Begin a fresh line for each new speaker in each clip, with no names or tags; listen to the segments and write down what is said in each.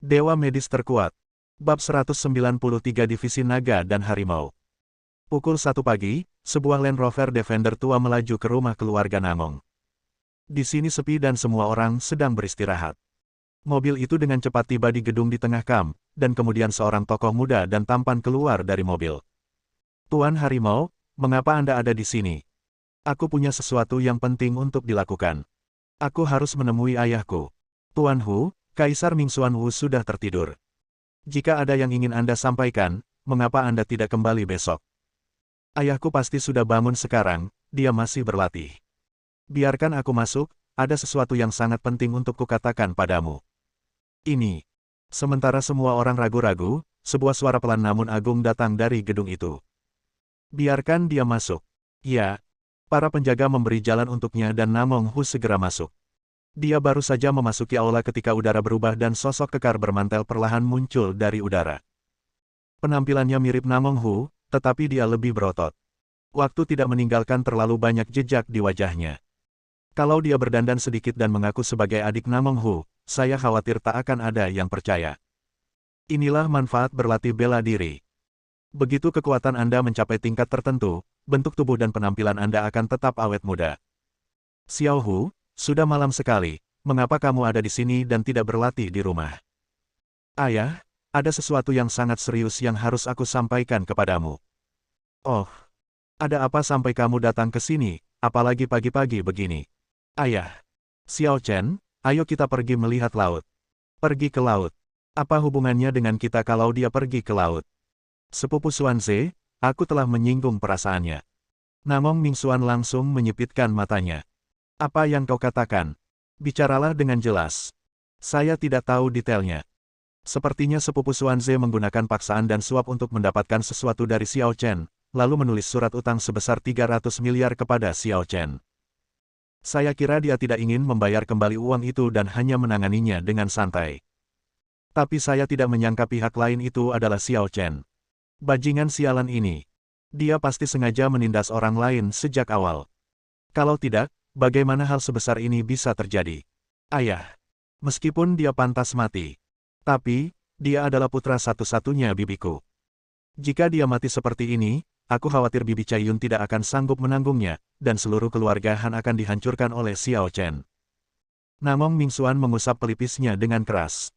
Dewa Medis Terkuat. Bab 193 Divisi Naga dan Harimau. Pukul 1 pagi, sebuah Land Rover Defender tua melaju ke rumah keluarga Namong. Di sini sepi dan semua orang sedang beristirahat. Mobil itu dengan cepat tiba di gedung di tengah kamp, dan kemudian seorang tokoh muda dan tampan keluar dari mobil. "Tuan Harimau, mengapa Anda ada di sini? Aku punya sesuatu yang penting untuk dilakukan. Aku harus menemui ayahku. Tuan Hu, Kaisar Mingxuan Wu sudah tertidur. Jika ada yang ingin Anda sampaikan, mengapa Anda tidak kembali besok? Ayahku pasti sudah bangun sekarang, dia masih berlatih. Biarkan aku masuk, ada sesuatu yang sangat penting untuk kukatakan padamu. Ini." Sementara semua orang ragu-ragu, sebuah suara pelan namun agung datang dari gedung itu. "Biarkan dia masuk." "Ya." Para penjaga memberi jalan untuknya dan Namong Hu segera masuk. Dia baru saja memasuki aula ketika udara berubah dan sosok kekar bermantel perlahan muncul dari udara. Penampilannya mirip Namong Hu, tetapi dia lebih berotot. Waktu tidak meninggalkan terlalu banyak jejak di wajahnya. Kalau dia berdandan sedikit dan mengaku sebagai adik Namong Hu, saya khawatir tak akan ada yang percaya. Inilah manfaat berlatih bela diri. Begitu kekuatan Anda mencapai tingkat tertentu, bentuk tubuh dan penampilan Anda akan tetap awet muda. "Xiao Hu, sudah malam sekali, mengapa kamu ada di sini dan tidak berlatih di rumah?" "Ayah, ada sesuatu yang sangat serius yang harus aku sampaikan kepadamu." "Oh, ada apa sampai kamu datang ke sini, apalagi pagi-pagi begini?" "Ayah." "Xiao Chen, ayo kita pergi melihat laut." "Pergi ke laut? Apa hubungannya dengan kita kalau dia pergi ke laut?" "Sepupu Xuanze, aku telah menyinggung perasaannya." Namong Mingxuan langsung menyipitkan matanya. "Apa yang kau katakan? Bicaralah dengan jelas. Saya tidak tahu detailnya." Sepertinya sepupu Xuanze menggunakan paksaan dan suap untuk mendapatkan sesuatu dari Xiao Chen, lalu menulis surat utang sebesar 300 miliar kepada Xiao Chen. Saya kira dia tidak ingin membayar kembali uang itu dan hanya menanganinya dengan santai. Tapi saya tidak menyangka pihak lain itu adalah Xiao Chen. Bajingan sialan ini. Dia pasti sengaja menindas orang lain sejak awal. Kalau tidak, bagaimana hal sebesar ini bisa terjadi? Ayah. Meskipun dia pantas mati. Tapi, dia adalah putra satu-satunya bibiku. Jika dia mati seperti ini, aku khawatir Bibi Caiyun tidak akan sanggup menanggungnya, dan seluruh keluarga Han akan dihancurkan oleh Xiao Chen. Namong Mingxuan mengusap pelipisnya dengan keras.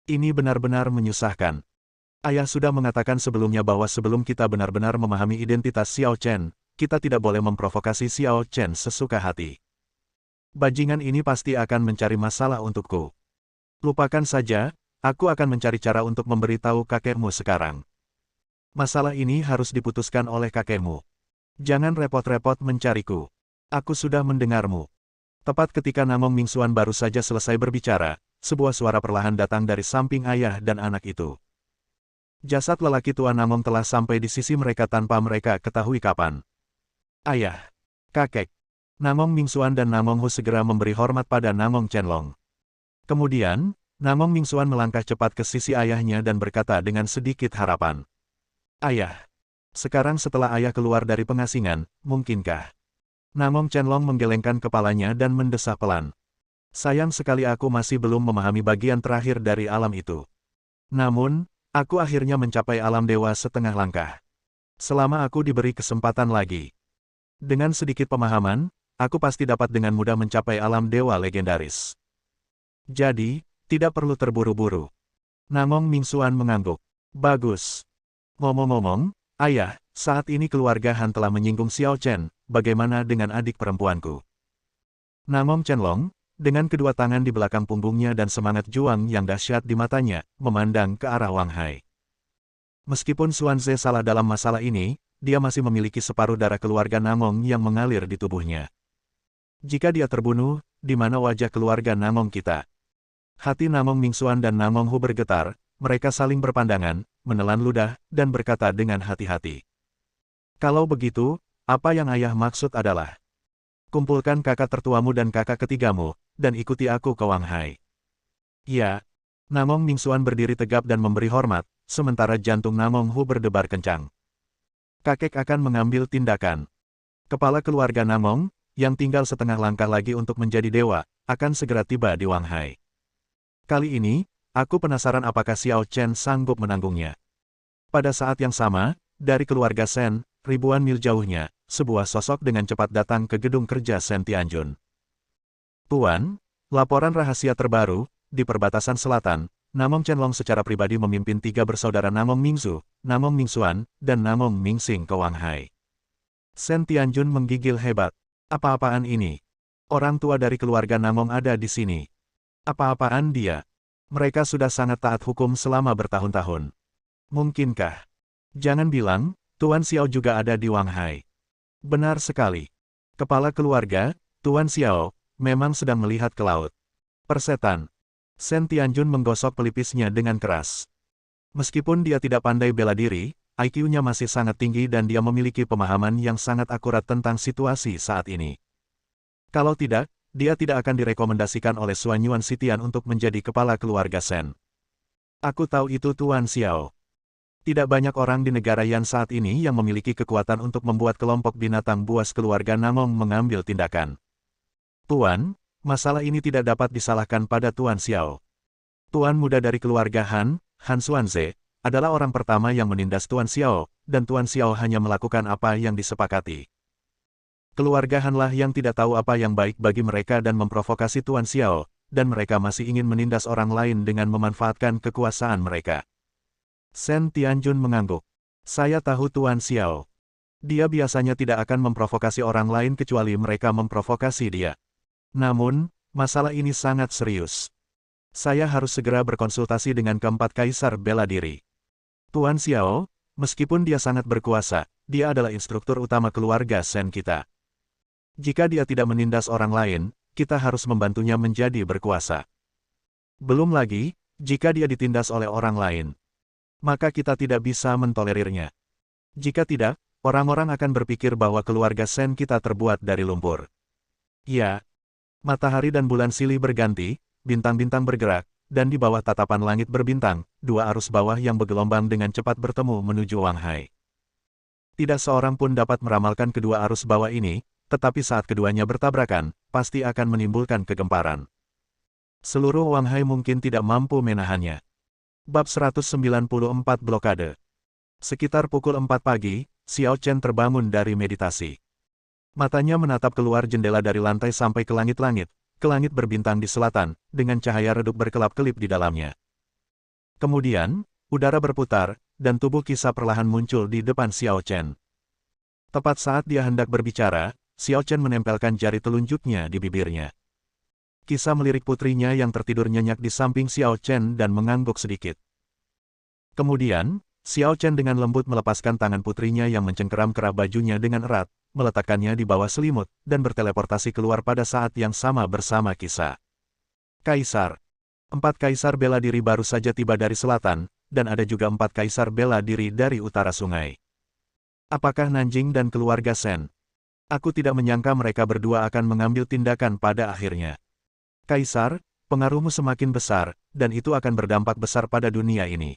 Ini benar-benar menyusahkan. Ayah sudah mengatakan sebelumnya bahwa sebelum kita benar-benar memahami identitas Xiao Chen, kita tidak boleh memprovokasi Xiao Chen sesuka hati. Bajingan ini pasti akan mencari masalah untukku. Lupakan saja, aku akan mencari cara untuk memberitahu kakekmu sekarang. Masalah ini harus diputuskan oleh kakekmu. Jangan repot-repot mencariku. Aku sudah mendengarmu." Tepat ketika Namong Mingxuan baru saja selesai berbicara, sebuah suara perlahan datang dari samping ayah dan anak itu. Jasad lelaki tua Namong telah sampai di sisi mereka tanpa mereka ketahui kapan. "Ayah." "Kakek." Namong Mingxuan dan Namong Hu segera memberi hormat pada Namong Chenlong. Kemudian, Namong Mingxuan melangkah cepat ke sisi ayahnya dan berkata dengan sedikit harapan. "Ayah. Sekarang setelah ayah keluar dari pengasingan, mungkinkah?" Namong Chenlong menggelengkan kepalanya dan mendesah pelan. "Sayang sekali aku masih belum memahami bagian terakhir dari alam itu. Namun, aku akhirnya mencapai alam dewa setengah langkah. Selama aku diberi kesempatan lagi. Dengan sedikit pemahaman, aku pasti dapat dengan mudah mencapai alam dewa legendaris. Jadi, tidak perlu terburu-buru." Namong Mingxuan mengangguk. "Bagus. Ngomong-ngomong, ayah, saat ini keluarga Han telah menyinggung Xiao Chen, bagaimana dengan adik perempuanku?" Namong Chenlong, dengan kedua tangan di belakang punggungnya dan semangat juang yang dahsyat di matanya, memandang ke arah Wang Hai. Meskipun Xuanze salah dalam masalah ini, dia masih memiliki separuh darah keluarga Namong yang mengalir di tubuhnya. Jika dia terbunuh, di mana wajah keluarga Namong kita? Hati Namong Mingxuan dan Namong Hu bergetar, mereka saling berpandangan, menelan ludah, dan berkata dengan hati-hati. "Kalau begitu, apa yang ayah maksud adalah, kumpulkan kakak tertuamu dan kakak ketigamu, dan ikuti aku ke Wang Hai." "Ya." Namong Mingxuan berdiri tegap dan memberi hormat, sementara jantung Namong Hu berdebar kencang. "Kakek akan mengambil tindakan. Kepala keluarga Namong, yang tinggal setengah langkah lagi untuk menjadi dewa, akan segera tiba di Wang Hai. Kali ini, Aku penasaran apakah Xiao Chen sanggup menanggungnya. Pada saat yang sama, dari keluarga Shen, ribuan mil jauhnya, sebuah sosok dengan cepat datang ke gedung kerja Shen Tianjun. Tuan, laporan rahasia terbaru, di perbatasan selatan, Namong Chenlong secara pribadi memimpin 3 bersaudara Namong Mingzu, Namong Mingxuan, dan Namong Mingxing ke Wanghai. Shen Tianjun menggigil hebat. Apa-apaan ini? Orang tua dari keluarga Namong ada di sini. Apa-apaan dia? Mereka sudah sangat taat hukum selama bertahun-tahun. Mungkinkah? Jangan bilang, Tuan Xiao juga ada di Wanghai. Benar sekali. Kepala keluarga, Tuan Xiao, memang sedang melihat ke laut. Persetan. Shen Tianjun menggosok pelipisnya dengan keras. Meskipun dia tidak pandai bela diri, IQ-nya masih sangat tinggi dan dia memiliki pemahaman yang sangat akurat tentang situasi saat ini. Kalau tidak, dia tidak akan direkomendasikan oleh Xuan Yuan Sitian untuk menjadi kepala keluarga Shen. Aku tahu itu Tuan Xiao. Tidak banyak orang di negara Yan saat ini yang memiliki kekuatan untuk membuat kelompok binatang buas keluarga Namong mengambil tindakan. Tuan, masalah ini tidak dapat disalahkan pada Tuan Xiao. Tuan muda dari keluarga Han, Han Xuanze, adalah orang pertama yang menindas Tuan Xiao, dan Tuan Xiao hanya melakukan apa yang disepakati. Keluarga Hanlah yang tidak tahu apa yang baik bagi mereka dan memprovokasi Tuan Xiao, dan mereka masih ingin menindas orang lain dengan memanfaatkan kekuasaan mereka. Shen Tianjun mengangguk. Saya tahu Tuan Xiao. Dia biasanya tidak akan memprovokasi orang lain kecuali mereka memprovokasi dia. Namun, masalah ini sangat serius. Saya harus segera berkonsultasi dengan keempat kaisar bela diri. Tuan Xiao, meskipun dia sangat berkuasa, dia adalah instruktur utama keluarga Shen kita. Jika dia tidak menindas orang lain, kita harus membantunya menjadi berkuasa. Belum lagi, jika dia ditindas oleh orang lain, maka kita tidak bisa mentolerirnya. Jika tidak, orang-orang akan berpikir bahwa keluarga Shen kita terbuat dari lumpur. Ya, matahari dan bulan silih berganti, bintang-bintang bergerak, dan di bawah tatapan langit berbintang, 2 arus bawah yang bergelombang dengan cepat bertemu menuju Wanghai. Tidak seorang pun dapat meramalkan kedua arus bawah ini, tetapi saat keduanya bertabrakan, pasti akan menimbulkan kegemparan. Seluruh Wanghai mungkin tidak mampu menahannya. Bab 194 Blokade. Sekitar pukul 4 pagi, Xiao Chen terbangun dari meditasi. Matanya menatap keluar jendela dari lantai sampai ke langit berbintang di selatan, dengan cahaya redup berkelap-kelip di dalamnya. Kemudian, udara berputar, dan tubuh Kisah perlahan muncul di depan Xiao Chen. Tepat saat dia hendak berbicara, Xiao Chen menempelkan jari telunjuknya di bibirnya. Kisah melirik putrinya yang tertidur nyenyak di samping Xiao Chen dan mengangguk sedikit. Kemudian, Xiao Chen dengan lembut melepaskan tangan putrinya yang mencengkeram kerah bajunya dengan erat, meletakkannya di bawah selimut, dan berteleportasi keluar pada saat yang sama bersama Kisah. Kaisar. 4 kaisar bela diri baru saja tiba dari selatan, dan ada juga 4 kaisar bela diri dari utara sungai. Apakah Nanjing dan keluarga Shen? Aku tidak menyangka mereka berdua akan mengambil tindakan pada akhirnya. Kaisar, pengaruhmu semakin besar, dan itu akan berdampak besar pada dunia ini.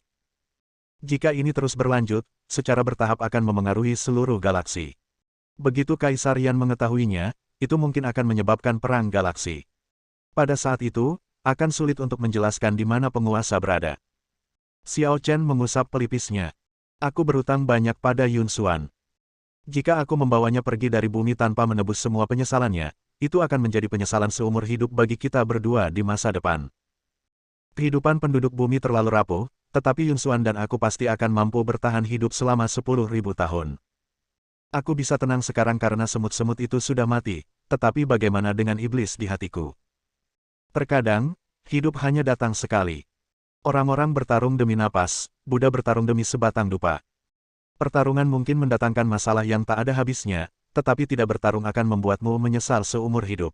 Jika ini terus berlanjut, secara bertahap akan memengaruhi seluruh galaksi. Begitu Kaisar Yan mengetahuinya, itu mungkin akan menyebabkan perang galaksi. Pada saat itu, akan sulit untuk menjelaskan di mana penguasa berada. Xiao Chen mengusap pelipisnya. Aku berutang banyak pada Yun Xuan. Jika aku membawanya pergi dari bumi tanpa menebus semua penyesalannya, itu akan menjadi penyesalan seumur hidup bagi kita berdua di masa depan. Kehidupan penduduk bumi terlalu rapuh, tetapi Yun Xuan dan aku pasti akan mampu bertahan hidup selama 10.000 tahun. Aku bisa tenang sekarang karena semut-semut itu sudah mati, tetapi bagaimana dengan iblis di hatiku? Terkadang, hidup hanya datang sekali. Orang-orang bertarung demi napas, Buddha bertarung demi sebatang dupa. Pertarungan mungkin mendatangkan masalah yang tak ada habisnya, tetapi tidak bertarung akan membuatmu menyesal seumur hidup.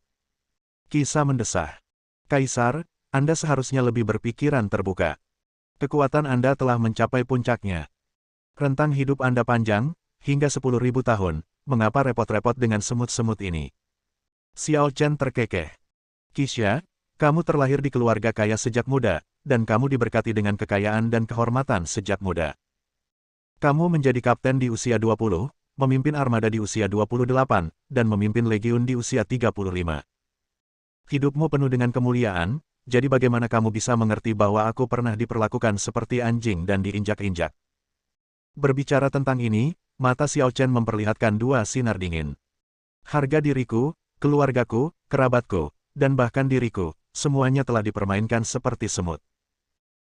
Kisah mendesah. Kaisar, Anda seharusnya lebih berpikiran terbuka. Kekuatan Anda telah mencapai puncaknya. Rentang hidup Anda panjang, hingga 10.000 tahun, mengapa repot-repot dengan semut-semut ini? Xiao Chen terkekeh. Kisha, kamu terlahir di keluarga kaya sejak muda, dan kamu diberkati dengan kekayaan dan kehormatan sejak muda. Kamu menjadi kapten di usia 20, memimpin armada di usia 28, dan memimpin legiun di usia 35. Hidupmu penuh dengan kemuliaan, jadi bagaimana kamu bisa mengerti bahwa aku pernah diperlakukan seperti anjing dan diinjak-injak? Berbicara tentang ini, mata Xiao Chen memperlihatkan dua sinar dingin. Harga diriku, keluargaku, kerabatku, dan bahkan diriku, semuanya telah dipermainkan seperti semut.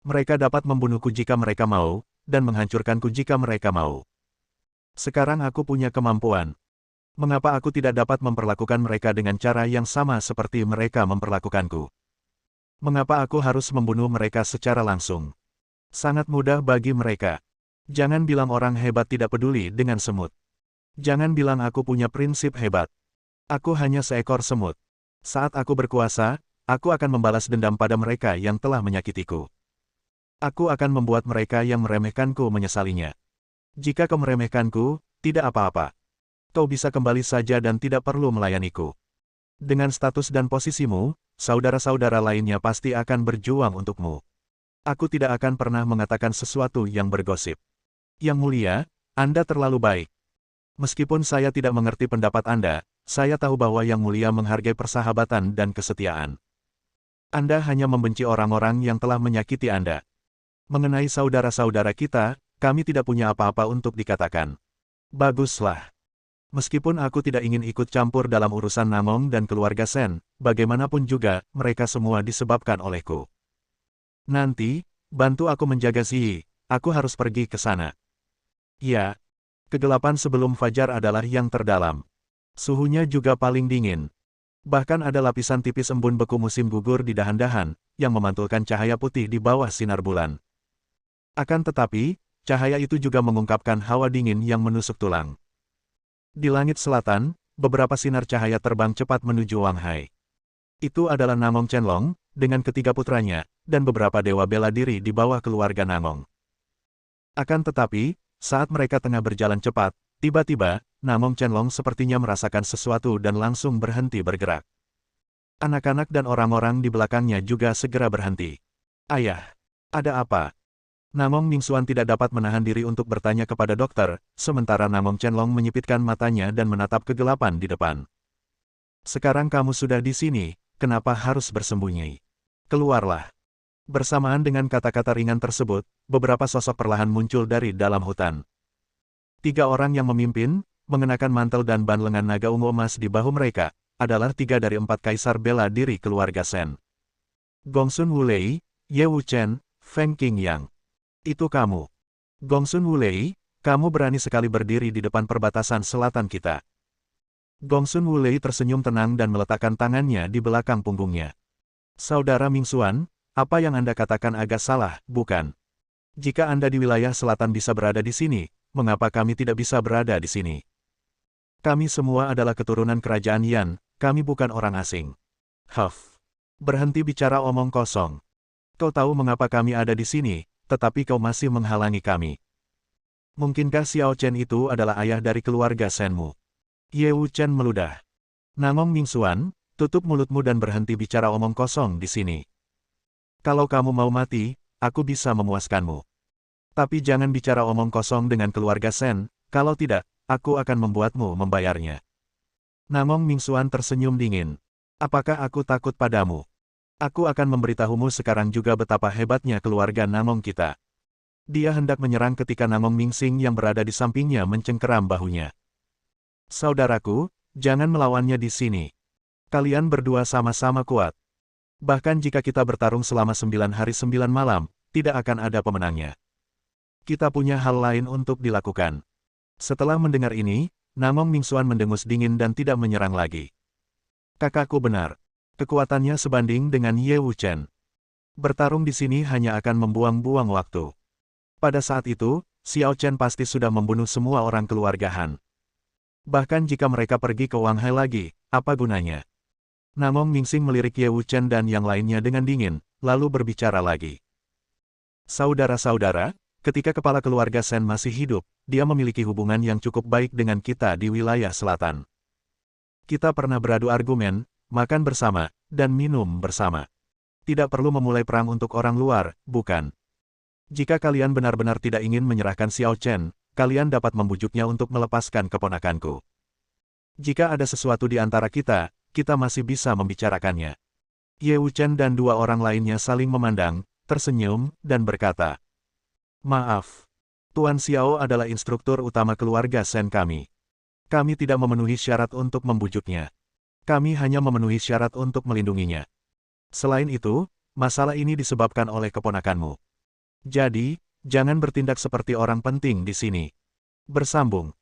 Mereka dapat membunuhku jika mereka mau, dan menghancurkanku jika mereka mau. Sekarang aku punya kemampuan. Mengapa aku tidak dapat memperlakukan mereka dengan cara yang sama seperti mereka memperlakukanku? Mengapa aku harus membunuh mereka secara langsung? Sangat mudah bagi mereka. Jangan bilang orang hebat tidak peduli dengan semut. Jangan bilang aku punya prinsip hebat. Aku hanya seekor semut. Saat aku berkuasa, aku akan membalas dendam pada mereka yang telah menyakitiku. Aku akan membuat mereka yang meremehkanku menyesalinya. Jika kau meremehkanku, tidak apa-apa. Kau bisa kembali saja dan tidak perlu melayaniku. Dengan status dan posisimu, saudara-saudara lainnya pasti akan berjuang untukmu. Aku tidak akan pernah mengatakan sesuatu yang bergosip. Yang mulia, Anda terlalu baik. Meskipun saya tidak mengerti pendapat Anda, saya tahu bahwa Yang Mulia menghargai persahabatan dan kesetiaan. Anda hanya membenci orang-orang yang telah menyakiti Anda. Mengenai saudara-saudara kita, kami tidak punya apa-apa untuk dikatakan. Baguslah. Meskipun aku tidak ingin ikut campur dalam urusan Namong dan keluarga Sen, bagaimanapun juga, mereka semua disebabkan olehku. Nanti, bantu aku menjaga Ziyi, aku harus pergi ke sana. Ya, kegelapan sebelum fajar adalah yang terdalam. Suhunya juga paling dingin. Bahkan ada lapisan tipis embun beku musim gugur di dahan-dahan, yang memantulkan cahaya putih di bawah sinar bulan. Akan tetapi, cahaya itu juga mengungkapkan hawa dingin yang menusuk tulang. Di langit selatan, beberapa sinar cahaya terbang cepat menuju Wang Hai. Itu adalah Namong Chenlong, dengan ketiga putranya, dan beberapa dewa bela diri di bawah keluarga Namong. Akan tetapi, saat mereka tengah berjalan cepat, tiba-tiba, Namong Chenlong sepertinya merasakan sesuatu dan langsung berhenti bergerak. Anak-anak dan orang-orang di belakangnya juga segera berhenti. Ayah, ada apa? Namong Mingxuan tidak dapat menahan diri untuk bertanya kepada dokter, sementara Namong Chenlong menyipitkan matanya dan menatap kegelapan di depan. Sekarang kamu sudah di sini, kenapa harus bersembunyi? Keluarlah. Bersamaan dengan kata-kata ringan tersebut, beberapa sosok perlahan muncul dari dalam hutan. 3 orang yang memimpin, mengenakan mantel dan ban lengan naga ungu emas di bahu mereka, adalah 3 dari 4 kaisar bela diri keluarga Sen. Gongsun Wulei, Ye Wuchen, Feng Qingyang. Itu kamu. Gongsun Wulei, kamu berani sekali berdiri di depan perbatasan selatan kita. Gongsun Wulei tersenyum tenang dan meletakkan tangannya di belakang punggungnya. Saudara Mingxuan, apa yang Anda katakan agak salah, bukan? Jika Anda di wilayah selatan bisa berada di sini, mengapa kami tidak bisa berada di sini? Kami semua adalah keturunan kerajaan Yan, kami bukan orang asing. Huff. Berhenti bicara omong kosong. Kau tahu mengapa kami ada di sini, tetapi kau masih menghalangi kami. Mungkinkah Xiao Chen itu adalah ayah dari keluarga Senmu? Ye Wuchen meludah. Namong Mingxuan, tutup mulutmu dan berhenti bicara omong kosong di sini. Kalau kamu mau mati, aku bisa memuaskanmu. Tapi jangan bicara omong kosong dengan keluarga Sen, kalau tidak, aku akan membuatmu membayarnya. Namong Mingxuan tersenyum dingin. Apakah aku takut padamu? Aku akan memberitahumu sekarang juga betapa hebatnya keluarga Namong kita. Dia hendak menyerang ketika Namong Mingxing yang berada di sampingnya mencengkeram bahunya. Saudaraku, jangan melawannya di sini. Kalian berdua sama-sama kuat. Bahkan jika kita bertarung selama 9 hari 9 malam, tidak akan ada pemenangnya. Kita punya hal lain untuk dilakukan. Setelah mendengar ini, Namong Mingxuan mendengus dingin dan tidak menyerang lagi. Kakakku benar. Kekuatannya sebanding dengan Ye Wuchen. Bertarung di sini hanya akan membuang-buang waktu. Pada saat itu, Xiao Chen pasti sudah membunuh semua orang keluarga Han. Bahkan jika mereka pergi ke Wang Hai lagi, apa gunanya? Namong Mingxing melirik Ye Wuchen dan yang lainnya dengan dingin, lalu berbicara lagi. Saudara-saudara, ketika kepala keluarga Sen masih hidup, dia memiliki hubungan yang cukup baik dengan kita di wilayah selatan. Kita pernah beradu argumen, makan bersama, dan minum bersama. Tidak perlu memulai perang untuk orang luar, bukan? Jika kalian benar-benar tidak ingin menyerahkan Xiao Chen, kalian dapat membujuknya untuk melepaskan keponakanku. Jika ada sesuatu di antara kita, kita masih bisa membicarakannya. Ye Wuchen dan dua orang lainnya saling memandang, tersenyum, dan berkata, "Maaf. Tuan Xiao adalah instruktur utama keluarga Shen kami. Kami tidak memenuhi syarat untuk membujuknya. Kami hanya memenuhi syarat untuk melindunginya. Selain itu, masalah ini disebabkan oleh keponakanmu. Jadi, jangan bertindak seperti orang penting di sini." Bersambung.